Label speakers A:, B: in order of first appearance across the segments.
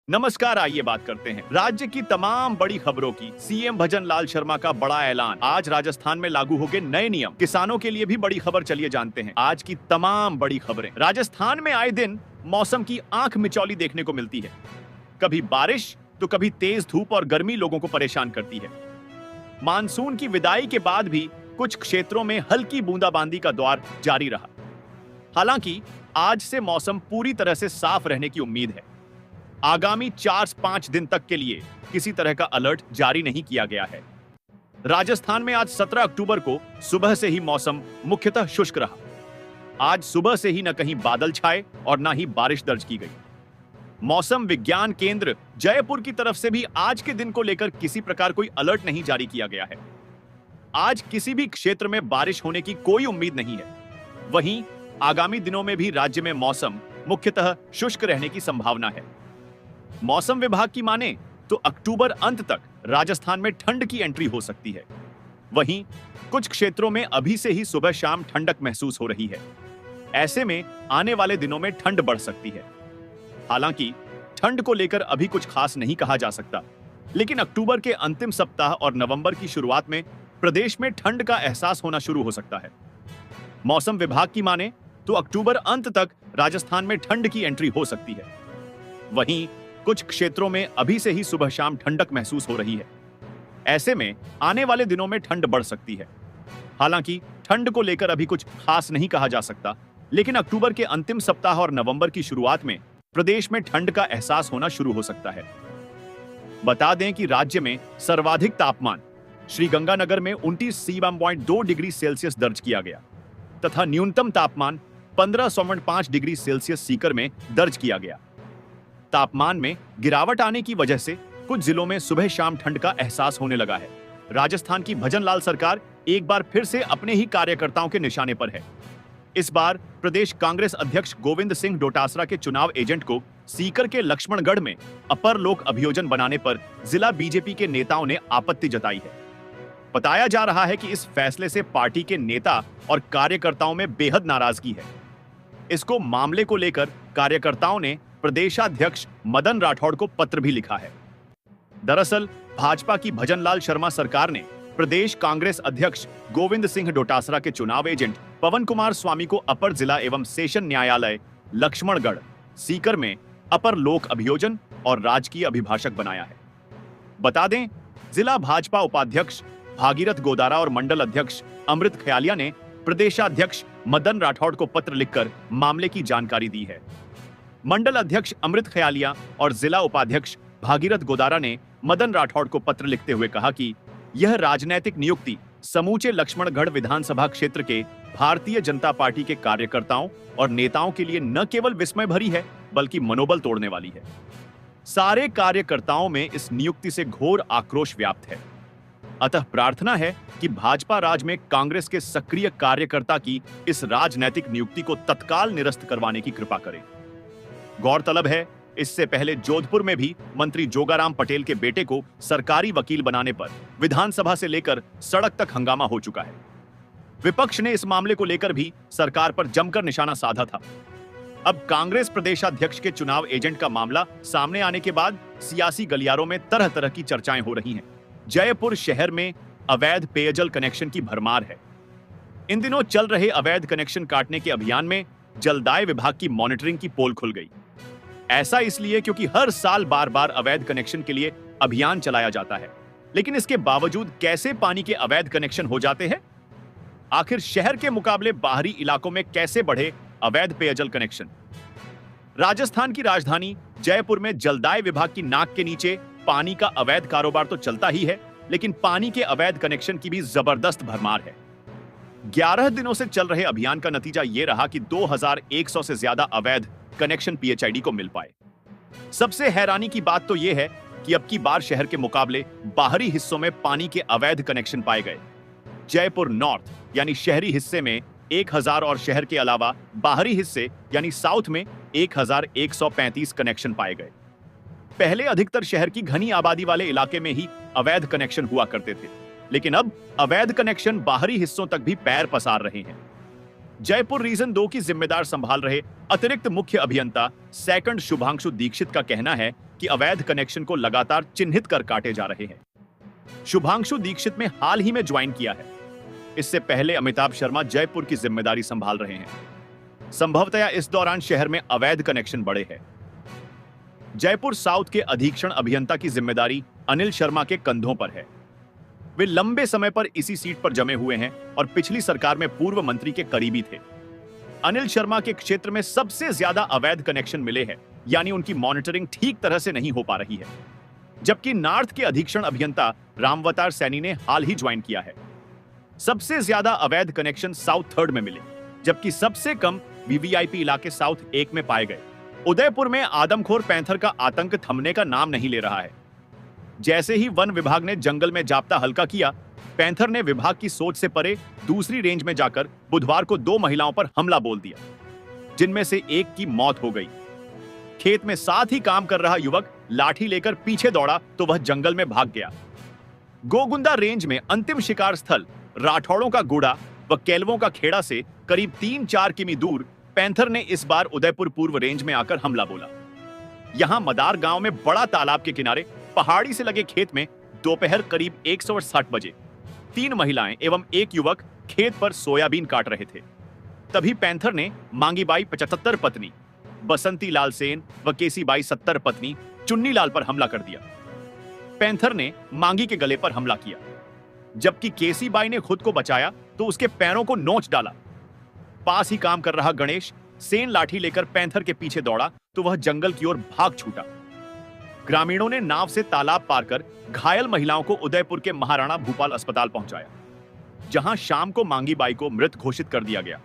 A: नमस्कार, आइए बात करते हैं राज्य की तमाम बड़ी खबरों की। सीएम भजन लाल शर्मा का बड़ा ऐलान। आज राजस्थान में लागू होंगे नए नियम। किसानों के लिए भी बड़ी खबर, चलिए जानते हैं आज की तमाम बड़ी खबरें। राजस्थान में आए दिन मौसम की आंख मिचौली देखने को मिलती है। कभी बारिश तो कभी तेज धूप और गर्मी लोगों को परेशान करती है। मानसून की विदाई के बाद भी कुछ क्षेत्रों में हल्की बूंदाबांदी का दौर जारी रहा। हालांकि आज से मौसम पूरी तरह से साफ रहने की उम्मीद है। आगामी 4-5 दिन तक के लिए किसी तरह का अलर्ट जारी नहीं किया गया है। राजस्थान में आज 17 अक्टूबर को सुबह से ही मौसम मुख्यतः शुष्क रहा। आज सुबह से ही न कहीं बादल छाए और न ही बारिश दर्ज की गई। मौसम विज्ञान केंद्र जयपुर की तरफ से भी आज के दिन को लेकर किसी प्रकार कोई अलर्ट नहीं जारी किया गया है। आज किसी भी क्षेत्र में बारिश होने की कोई उम्मीद नहीं है। वहीं आगामी दिनों में भी राज्य में मौसम मुख्यतः शुष्क रहने की संभावना है। मौसम विभाग की माने तो अक्टूबर अंत तक राजस्थान में ठंड की एंट्री हो सकती है। वहीं कुछ क्षेत्रों में अभी से ही सुबह शाम ठंडक महसूस हो रही है। ऐसे में आने वाले दिनों में ठंड बढ़ सकती है। हालांकि ठंड को लेकर अभी कुछ खास नहीं कहा जा सकता, लेकिन अक्टूबर के अंतिम सप्ताह और नवंबर की शुरुआत में प्रदेश में ठंड का एहसास होना शुरू हो सकता है। मौसम विभाग की माने तो अक्टूबर अंत तक राजस्थान में ठंड की एंट्री हो सकती है। वहीं कुछ क्षेत्रों में अभी से ही सुबह शाम ठंडक महसूस हो रही है। ऐसे में आने वाले दिनों में ठंड बढ़ सकती है। हालांकि ठंड को लेकर अभी कुछ खास नहीं कहा जा सकता, लेकिन अक्टूबर के अंतिम सप्ताह और नवंबर की शुरुआत में प्रदेश में ठंड का एहसास होना शुरू हो सकता है। बता दें कि राज्य में सर्वाधिक तापमान श्रीगंगानगर में 29.2 डिग्री सेल्सियस दर्ज किया गया तथा न्यूनतम तापमान 15.5 डिग्री सेल्सियस सीकर में दर्ज किया गया। तापमान में गिरावट आने की वजह से कुछ जिलों में सुबह शाम ठंड का एहसास होने लगा है। राजस्थान की भजन लाल सरकार एक बार फिर से अपने ही कार्यकर्ताओं के निशाने पर है। इस बार प्रदेश कांग्रेस अध्यक्ष गोविंद सिंह डोटासरा के चुनाव एजेंट को सीकर के लक्ष्मणगढ़ में अपर लोक अभियोजन बनाने पर जिला बीजेपी के नेताओं ने आपत्ति जताई है। बताया जा रहा है कि इस फैसले से पार्टी के नेता और कार्यकर्ताओं में बेहद नाराजगी है। इसको मामले को लेकर कार्यकर्ताओं ने प्रदेशाध्यक्ष मदन राठौड़ को पत्र भी लिखा है। दरअसल भाजपा की भजन लाल शर्मा सरकार ने प्रदेश कांग्रेस अध्यक्ष गोविंद सिंह डोटासरा के चुनाव एजेंट पवन कुमार स्वामी को अपर जिला एवं सेशन न्यायालय लक्ष्मणगढ़ सीकर में अपर लोक अभियोजन और राजकीय अभिभाषक बनाया है। बता दें, जिला भाजपा उपाध्यक्ष भागीरथ गोदारा और मंडल अध्यक्ष अमृत खयालिया ने प्रदेशाध्यक्ष मदन राठौड़ को पत्र लिखकर मामले की जानकारी दी है। मंडल अध्यक्ष अमृत खयालिया और जिला उपाध्यक्ष भागीरथ गोदारा ने मदन राठौड़ को पत्र लिखते हुए कहा कि यह राजनैतिक नियुक्ति समूचे लक्ष्मणगढ़ विधानसभा क्षेत्र के भारतीय जनता पार्टी के कार्यकर्ताओं और नेताओं के लिए न केवल विस्मय भरी है, बल्कि मनोबल तोड़ने वाली है। सारे कार्यकर्ताओं में इस नियुक्ति से घोर आक्रोश व्याप्त है। अतः प्रार्थना है कि भाजपा राज में कांग्रेस के सक्रिय कार्यकर्ता की इस राजनैतिक नियुक्ति को तत्काल निरस्त करवाने की कृपा करें। गौरतलब है, इससे पहले जोधपुर में भी मंत्री जोगाराम पटेल के बेटे को सरकारी वकील बनाने पर विधानसभा से लेकर सड़क तक हंगामा हो चुका है। विपक्ष ने इस मामले को लेकर भी सरकार पर जमकर निशाना साधा था। अब कांग्रेस प्रदेशाध्यक्ष के चुनाव एजेंट का मामला सामने आने के बाद सियासी गलियारों में तरह तरह की चर्चाएं हो रही हैं। जयपुर शहर में अवैध पेयजल कनेक्शन की भरमार है। इन दिनों चल रहे अवैध कनेक्शन काटने के अभियान में जलदाय विभाग की मॉनिटरिंग की पोल खुल गई। ऐसा इसलिए क्योंकि हर साल बार बार अवैध कनेक्शन के लिए अभियान चलाया जाता है, लेकिन इसके बावजूद कैसे पानी के अवैध कनेक्शन हो जाते हैं? आखिर शहर के मुकाबले बाहरी इलाकों में कैसे बढ़े अवैध पेयजल कनेक्शन? राजस्थान की राजधानी जयपुर में जलदाय विभाग की नाक के नीचे पानी का अवैध कारोबार तो चलता ही है, लेकिन पानी के अवैध कनेक्शन की भी जबरदस्त भरमार है। 11 दिनों से चल रहे अभियान का नतीजा यह रहा कि 2100 से ज्यादा अवैध कनेक्शन पीएचआईडी को मिल पाए। सबसे हैरानी की बात तो यह है कि अब की बार शहर के मुकाबले बाहरी हिस्सों में पानी के अवैध कनेक्शन पाए गए। जयपुर नॉर्थ यानी शहरी हिस्से में 1000 और शहर के अलावा बाहरी हिस्से यानी साउथ में 1135 कनेक्शन पाए गए। पहले अधिकतर शहर की घनी आबादी वाले इलाके में ही अवैध कनेक्शन हुआ करते थे, लेकिन अब अवैध कनेक्शन बाहरी हिस्सों तक भी पैर पसार रहे हैं। जयपुर रीजन 2 की जिम्मेदार संभाल रहे अतिरिक्त मुख्य अभियंता सेकंड शुभांशु दीक्षित का कहना है कि अवैध कनेक्शन को लगातार चिन्हित कर काटे जा रहे हैं। शुभांशु दीक्षित ने हाल ही में ज्वाइन किया है। इससे पहले अमिताभ शर्मा जयपुर की जिम्मेदारी संभाल रहे हैं। संभवतया इस दौरान शहर में अवैध कनेक्शन बढ़े हैं। जयपुर साउथ के अधीक्षण अभियंता की जिम्मेदारी अनिल शर्मा के कंधों पर है। वे लंबे समय पर इसी सीट पर जमे हुए हैं और पिछली सरकार में पूर्व मंत्री के करीबी थे। अनिल शर्मा के क्षेत्र में सबसे ज्यादा अवैध कनेक्शन मिले हैं, यानी उनकी मॉनिटरिंग ठीक तरह से नहीं हो पा रही है। जबकि नॉर्थ के अधीक्षण अभियंता रामवतार सैनी ने हाल ही ज्वाइन किया है। सबसे ज्यादा अवैध कनेक्शन साउथ थर्ड में मिले, जबकि सबसे कम वीवीआईपी इलाके साउथ 1 में पाए गए। उदयपुर में आदमखोर पैंथर का आतंक थमने का नाम नहीं ले रहा है। जैसे ही वन विभाग ने जंगल में जाप्ता हल्का किया, पैंथर ने विभाग की सोच से परे दूसरी रेंज में जाकर बुधवार को 2 महिलाओं पर हमला बोल दिया, जिनमें से एक की मौत हो गई। खेत में साथ ही काम कर रहा युवक लाठी लेकर पीछे दौड़ा तो वह जंगल में भाग गया। गोगुंदा रेंज में अंतिम शिकार स्थल राठौड़ों का गुड़ा व केलवों का खेड़ा से करीब 3-4 किमी दूर पैंथर ने इस बार उदयपुर पूर्व रेंज में आकर हमला बोला। यहां मदार गांव में बड़ा तालाब के किनारे पहाड़ी से लगे खेत में दोपहर करीब 160 बजे 3 महिलाएं एवं एक युवक खेत पर सोयाबीन काट रहे थे। तभी पैंथर ने मांगीबाई 75 पत्नी, बसंती लाल सेन व केसीबाई 70 पत्नी चुन्नी लाल पर हमला कर दिया। पैंथर ने मांगी के गले पर हमला किया, जबकि केसीबाई ने खुद को बचाया तो उसके पैरों को नोच डाला। पास ही काम कर रहा गणेश सेन लाठी लेकर पैंथर के पीछे दौड़ा तो वह जंगल की ओर भाग छूटा। ग्रामीणों ने नाव से तालाब पार कर घायल महिलाओं को उदयपुर के महाराणा भूपाल अस्पताल पहुंचाया, जहां शाम को मांगीबाई को मृत घोषित कर दिया गया।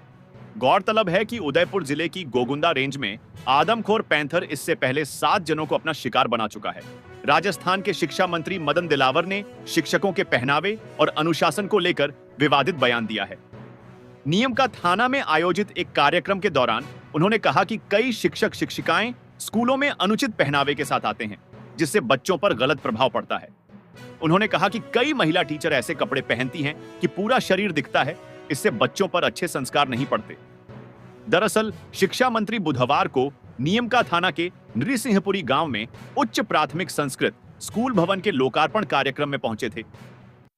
A: गौरतलब है कि उदयपुर जिले की गोगुंदा रेंज में आदमखोर पैंथर इससे पहले 7 जनों को अपना शिकार बना चुका है। राजस्थान के शिक्षा मंत्री मदन दिलावर ने शिक्षकों के पहनावे और अनुशासन को लेकर विवादित बयान दिया है। नियम का थाना में आयोजित एक कार्यक्रम के दौरान उन्होंने कहा कि कई शिक्षक शिक्षिकाएं स्कूलों में अनुचित पहनावे के साथ आते हैं, जिससे बच्चों पर गलत प्रभाव पड़ता है। उन्होंने कहा कि कई महिला टीचर ऐसे कपड़े पहनती हैं कि पूरा शरीर दिखता है, इससे बच्चों पर अच्छे संस्कार नहीं पड़ते। दरअसल शिक्षा मंत्री बुधवार को नियम का थाना के नृसिंहपुरी गांव में उच्च प्राथमिक संस्कृत स्कूल भवन के लोकार्पण कार्यक्रम में पहुंचे थे।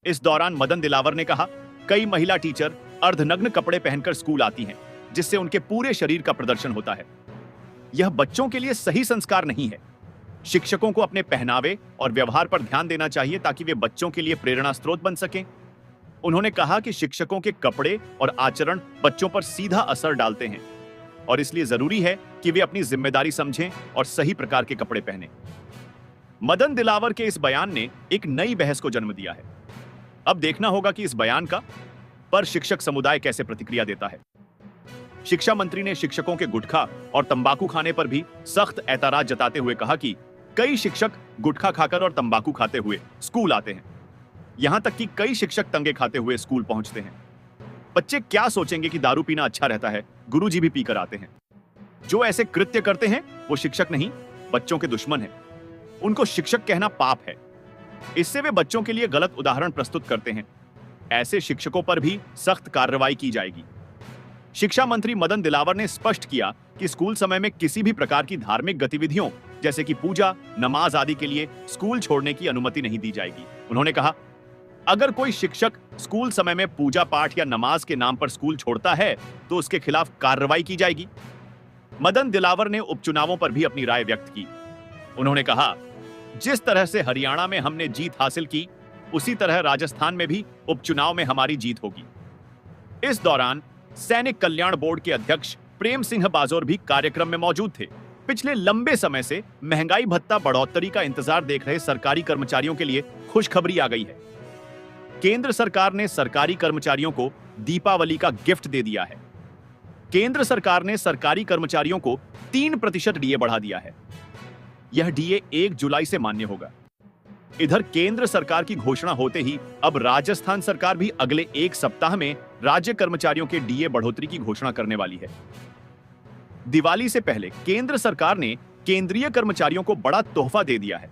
A: इस दौरान मदन दिलावर ने कहा, कई महिला टीचर अर्धनग्न कपड़े पहनकर स्कूल आती हैं, जिससे उनके पूरे शरीर का प्रदर्शन होता है। यह बच्चों के लिए सही संस्कार नहीं है। शिक्षकों को अपने पहनावे और व्यवहार पर ध्यान देना चाहिए ताकि वे बच्चों के लिए प्रेरणा स्रोत बन सकें। उन्होंने कहा कि शिक्षकों के कपड़े और आचरण बच्चों पर सीधा असर डालते हैं और इसलिए जरूरी है कि वे अपनी जिम्मेदारी समझें और सही प्रकार के कपड़े पहनें। मदन दिलावर के इस बयान ने एक नई बहस को जन्म दिया है। अब देखना होगा कि इस बयान का पर शिक्षक समुदाय कैसे प्रतिक्रिया देता है। शिक्षा मंत्री ने शिक्षकों के गुटखा और तंबाकू खाने पर भी सख्त एतराज जताते हुए कहा कि कई शिक्षक गुटखा खाकर और तंबाकू खाते हुए स्कूल आते हैं। यहां तक कि कई शिक्षक तंगे खाते हुए स्कूल पहुंचते हैं। बच्चे क्या सोचेंगे कि दारू पीना अच्छा रहता है, गुरुजी भी पीकर आते हैं। जो ऐसे कृत्य करते हैं वो शिक्षक नहीं, बच्चों के दुश्मन हैं। उनको शिक्षक कहना पाप है। इससे वे बच्चों के लिए गलत उदाहरण प्रस्तुत करते हैं। ऐसे शिक्षकों पर भी सख्त कार्रवाई की जाएगी। शिक्षा मंत्री मदन दिलावर ने स्पष्ट किया कि स्कूल समय में किसी भी प्रकार की धार्मिक गतिविधियों जैसे कि पूजा, नमाज आदि के लिए स्कूल छोड़ने की अनुमति नहीं दी जाएगी। उन्होंने कहा, अगर कोई शिक्षक स्कूल समय में पूजा पाठ या नमाज के नाम पर स्कूल छोड़ता है तो उसके खिलाफ कार्रवाई की जाएगी। मदन दिलावर ने उपचुनावों पर भी अपनी राय व्यक्त की। उन्होंने कहा, जिस तरह से हरियाणा में हमने जीत हासिल की, उसी तरह राजस्थान में भी उपचुनाव में हमारी जीत होगी। इस दौरान सैनिक कल्याण बोर्ड के अध्यक्ष प्रेम सिंह बाजोर भी कार्यक्रम में मौजूद थे। पिछले लंबे समय से महंगाई भत्ता बढ़ोतरी का इंतजार देख रहे सरकारी कर्मचारियों के लिए खुशखबरी आ गई है। केंद्र सरकार ने सरकारी कर्मचारियों को दीपावली का गिफ्ट दे दिया है। केंद्र सरकार ने सरकारी कर्मचारियों को 3% डीए बढ़ा दिया है। यह डीए 1 जुलाई से मान्य होगा। इधर केंद्र सरकार की घोषणा होते ही अब राजस्थान सरकार भी अगले 1 सप्ताह में राज्य कर्मचारियों के डीए बढ़ोतरी की घोषणा करने वाली है। दिवाली से पहले केंद्र सरकार ने केंद्रीय कर्मचारियों को बड़ा तोहफा दे दिया है।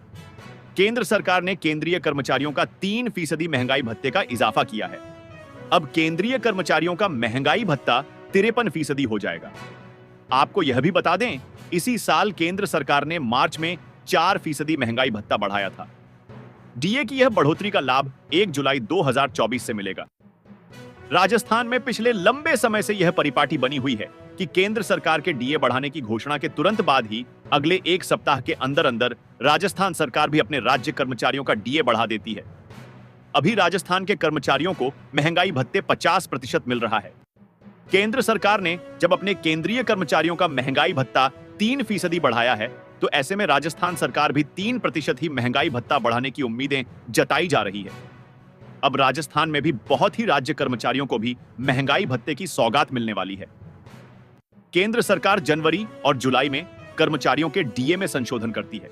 A: केंद्र सरकार ने केंद्रीय कर्मचारियों का 3% महंगाई भत्ते का इजाफा किया है। अब केंद्रीय कर्मचारियों का महंगाई भत्ता 53% हो जाएगा। आपको यह भी बता दें, इसी साल केंद्र सरकार ने मार्च में 4% महंगाई भत्ता बढ़ाया था। डीए की यह बढ़ोतरी का लाभ 1 जुलाई 2024 से मिलेगा। राजस्थान में पिछले लंबे समय से यह परिपाटी बनी हुई है कि केंद्र सरकार के डीए बढ़ाने की घोषणा के तुरंत बाद ही अगले एक सप्ताह के अंदर अंदर राजस्थान सरकार भी अपने राज्य कर्मचारियों का डीए बढ़ा देती है। अभी राजस्थान के कर्मचारियों को महंगाई भत्ते 50% मिल रहा है। केंद्र सरकार ने जब अपने केंद्रीय कर्मचारियों का महंगाई भत्ता 3% बढ़ाया है, तो ऐसे में राजस्थान सरकार भी 3% ही महंगाई भत्ता बढ़ाने की उम्मीदें जताई जा रही है। अब राजस्थान में भी बहुत ही राज्य कर्मचारियों को भी महंगाई भत्ते की सौगात मिलने वाली है। केंद्र सरकार जनवरी और जुलाई में कर्मचारियों के डीए में संशोधन करती है।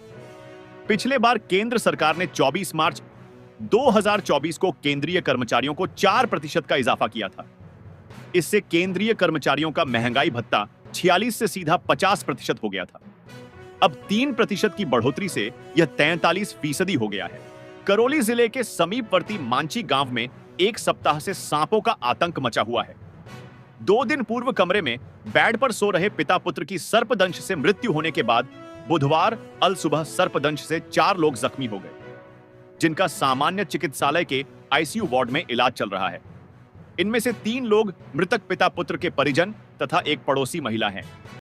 A: पिछले बार केंद्र सरकार ने 24 मार्च 2024 को केंद्रीय कर्मचारियों को 4% का इजाफा किया था। इससे केंद्रीय कर्मचारियों का महंगाई भत्ता 46 से सीधा 50% हो गया था। अब 3% की बढ़ोतरी से यह 43% हो गया है। करौली जिले के समीपवर्ती मांची गांव में एक सप्ताह से सांपों का आतंक मचा हुआ है। 2 दिन पूर्व कमरे में बेड पर सो रहे पिता पुत्र की सर्पदंश से मृत्यु होने के बाद बुधवार अल सुबह सर्पदंश से 4 लोग जख्मी हो गए, जिनका सामान्य चिकित्सालय के आईसीयू वार्ड में इलाज चल रहा है। इनमें से 3 लोग मृतक पिता पुत्र के परिजन तथा एक पड़ोसी महिला हैं।